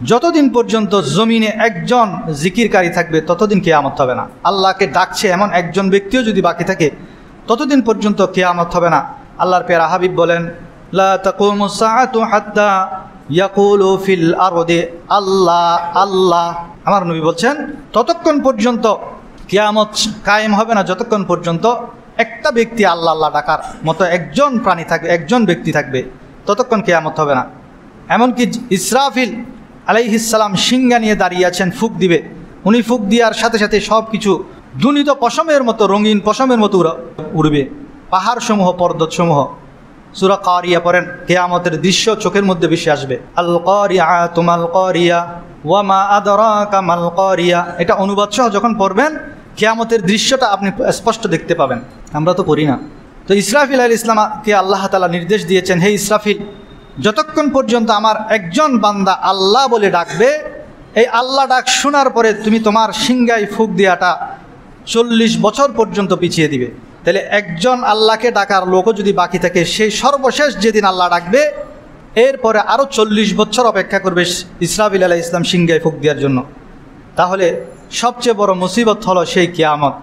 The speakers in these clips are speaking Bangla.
যতদিন পর্যন্ত জমিনে একজন জিকিরকারী থাকবে ততদিন কিয়ামত হবে না। আল্লাহকে ডাকছে এমন একজন ব্যক্তিও যদি বাকি থাকে ততদিন পর্যন্ত কিয়ামত হবে না। আল্লাহর প্যারা হাবিব বলেন, লা তাকুমুস সাআতু হাত্তা ইয়াকুলু ফিল আরদি আল্লাহ আল্লাহ। আমার নবী বলছেন ততক্ষণ পর্যন্ত কিয়ামত কায়েম হবে না যতক্ষণ পর্যন্ত একটা ব্যক্তি আল্লাহ আল্লাহ ডাকার মতো একজন প্রাণী থাকবে, একজন ব্যক্তি থাকবে, ততক্ষণ কিয়ামত হবে না। এমনকি ইসরাফিল আলাইহিস সালাম সিংহা নিয়ে দাঁড়িয়ে আছেন, ফুঁক দিবে। উনি ফুঁক দেওয়ার সাথে সাথে সব কিছু দুনিত পশমের মতো, রঙিন পশমের মতো উড়বে। পাহাড়সমূহ, পর্বতসমূহ। সূরা কারিয়া পড়েন, কিয়ামতের দৃশ্য চোখের মধ্যে বেশি আসবে। আল কারিআতু মাল কারিয়া ওয়া মা আদরাকা মাল কারিয়া। এটা অনুবাদ সহ যখন পড়বেন কিয়ামতের দৃশ্যটা আপনি স্পষ্ট দেখতে পাবেন। আমরা তো পড়ি না। তো ইসরাফিল আলাইহিস সালামকে আল্লাহ তাআলা নির্দেশ দিয়েছেন, হে ইসরাফিল, যতক্ষণ পর্যন্ত আমার একজন বান্দা আল্লাহ বলে ডাকবে, এই আল্লাহ ডাক শোনার পরে তুমি তোমার সিংহায় ফুঁক দেওয়াটা 40 বছর পর্যন্ত পিছিয়ে দিবে। তাহলে একজন আল্লাহকে ডাকার লোকও যদি বাকি থাকে, সেই সর্বশেষ যেদিন আল্লাহ ডাকবে এরপরে আরও 40 বছর অপেক্ষা করবে ইসরাফিল আলাইহিস সালাম সিংহায় ফুঁক দেওয়ার জন্য। তাহলে সবচেয়ে বড় মুসিবত হলো সেই কিয়ামত।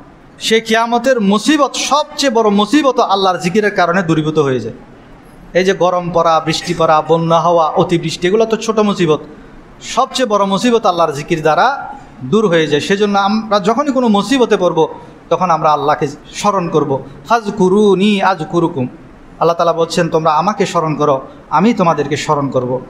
সেই কিয়ামতের মুসিবত, সবচেয়ে বড় মুসিবত আল্লাহর জিকিরের কারণে দূরীভূত হয়ে যায়। এই যে গরম পড়া, বৃষ্টি পড়া, বন্যা হওয়া, অতিবৃষ্টি, এগুলো তো ছোট মুসিবত। সবচেয়ে বড় মুসিবত আল্লাহর জিকির দ্বারা দূর হয়ে যায়। সেজন্য আমরা যখনই কোনো মুসিবতে পড়ব তখন আমরা আল্লাহকে স্মরণ করব। ফাজকুরুনি আযকুরুকুম। আল্লাহ তাআলা বলছেন তোমরা আমাকে স্মরণ করো, আমি তোমাদেরকে স্মরণ করব।